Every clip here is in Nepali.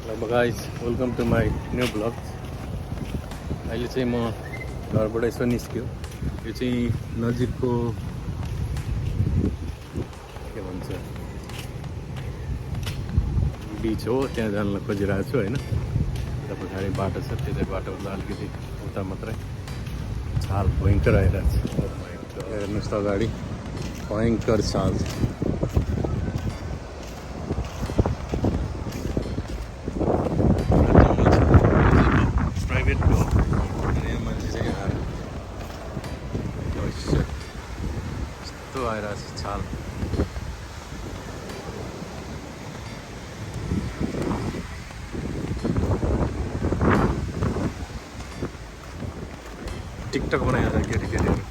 Hello guys, welcome to my new vlog. अहिले चाहिँ म घरबाट यसो निस्क्यो। यो चाहिँ नजिकको के भन्छ बिच हो, त्यहाँ जान खोजिरहेको छु हैन। त्यता पछाडि बाटो छ, त्यतै बाटोभन्दा अलिकति उता मात्रै छाल भयङ्कर आइरहेको छ। हेर्नुहोस् त अगाडि भयङ्कर छाल छ। आइरहेको छ छाल। टिकटक बनाएर केटीकेटीहरू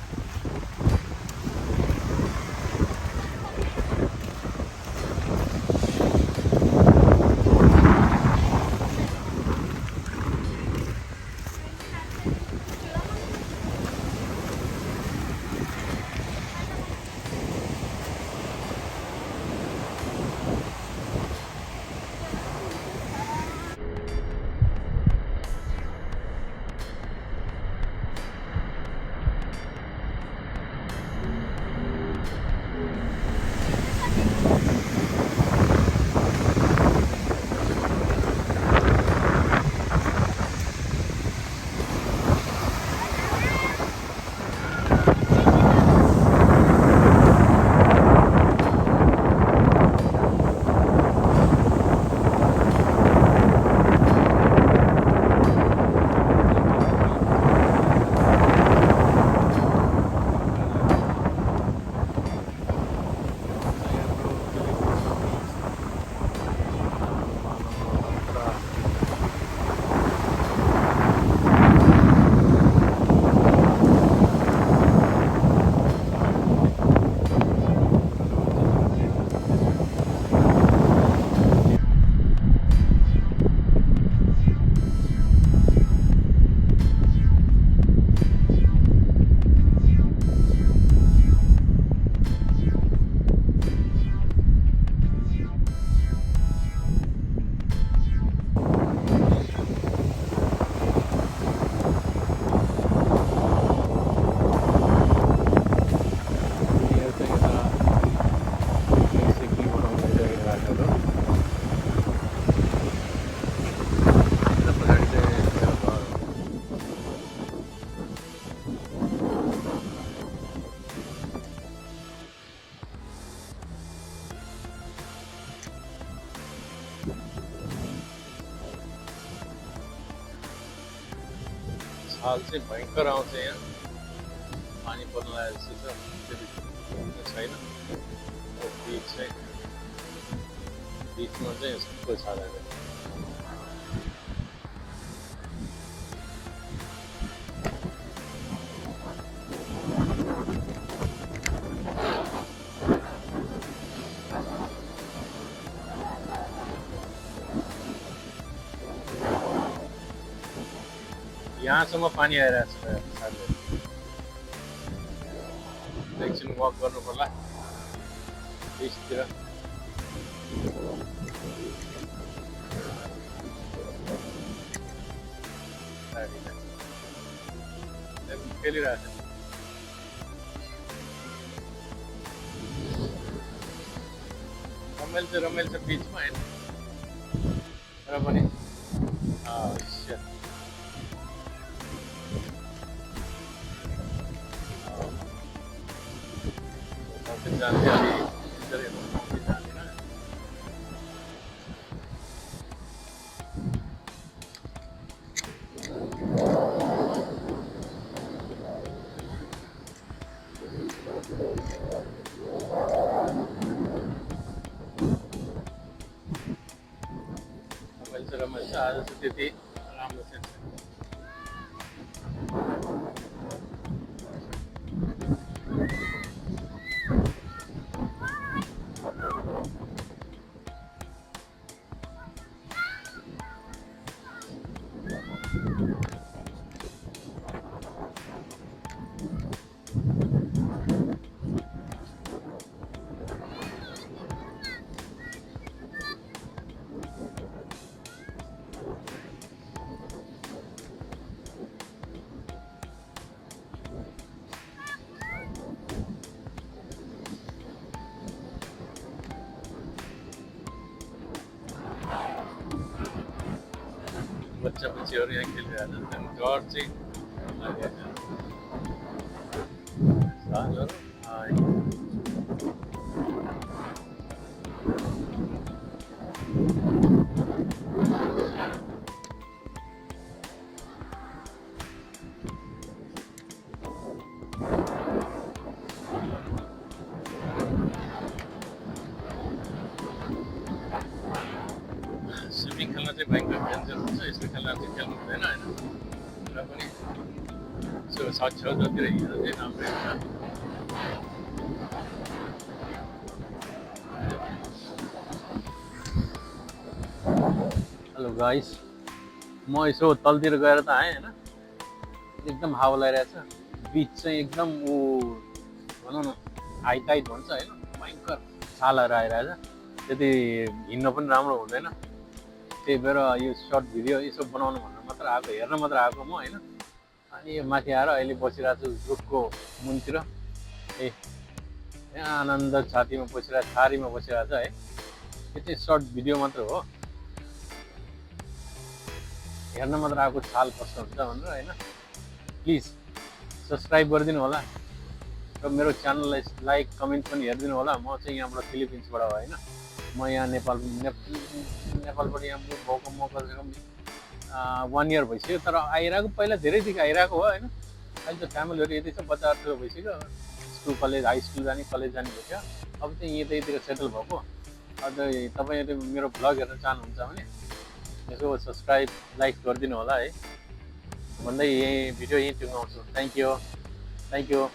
छाल चाहिँ भयङ्कर आउँछ। यहाँ पानी पर्न लागेको जस्तो छ, त्यति छैन। बिच चाहिँ बिचमा चाहिँ सबको छाल आएको। यहाँसम्म पानी आइरहेको छ। साथै एकछिन वक गर्नु पर्ला बिचतिर। खेलिरहेको छ। रमाइलो छ बिचमा होइन, तर पनि जान्थे अलि जान्दिनँ। रमाइलो छ। आज चाहिँ त्यति राम्रो छैन। बच्चा बच्चीहरू यहाँ खेलिरहेको छ त्यहाँदेखि डर चाहिँ लागिरहेको छ सालहरू स्विमिङ खेल्न चाहिँ भयङ्कर डेन्जर हुन्छ यस्तो खेल्न चाहिँ खेल्नु हुँदैन होइन र पनि यसो छेउछाउतिर हिँड्नु चाहिँ राम्रै हुन्छ हेलो गाइस म यसो तलतिर गएर त आएँ होइन एकदम हावा लगाइरहेछ बिच चाहिँ एकदम ऊ भनौँ न हाई टाइट भन्छ होइन भयङ्कर छालहरू आइरहेछ त्यति हिँड्न पनि राम्रो हुँदैन त्यही भएर यो सर्ट भिडियो यसो बनाउनु भनेर मात्र आएको हेर्न मात्र आएको म होइन अनि यो माथि आएर अहिले बसिरहेको छु रुखको मुनतिर ए यहाँ आनन्द छातीमा बसिरहेको छारीमा बसिरहेको छ है यो चाहिँ सर्ट भिडियो मात्र हो हेर्न मात्र आएको छाल कस्तो हुन्छ भनेर होइन प्लिज सब्सक्राइब गरिदिनु होला र मेरो च्यानललाई लाइक कमेन्ट पनि हेरिदिनु होला म चाहिँ यहाँबाट फिलिपिन्सबाट हो होइन म यहाँ नेपालबाट यहाँ मुभ भएको म कमसेकम 1 इयर भइसक्यो तर आइरहेको पहिला धेरैदेखि आइरहेको हो होइन अहिले त फ्यामिलीहरू यति छ बच्चाहरू ठुलो भइसक्यो स्कुल कलेज हाई स्कुल जाने कलेज जाने भइसक्यो अब चाहिँ यतैतिर सेटल भएको अन्त तपाईँले मेरो भ्लग हेर्न चाहनुहुन्छ भने यसो सब्सक्राइब लाइक गरिदिनु होला है भन्दै यही भिडियो यहीँ टुङ्गाउँछु थ्याङ्क यू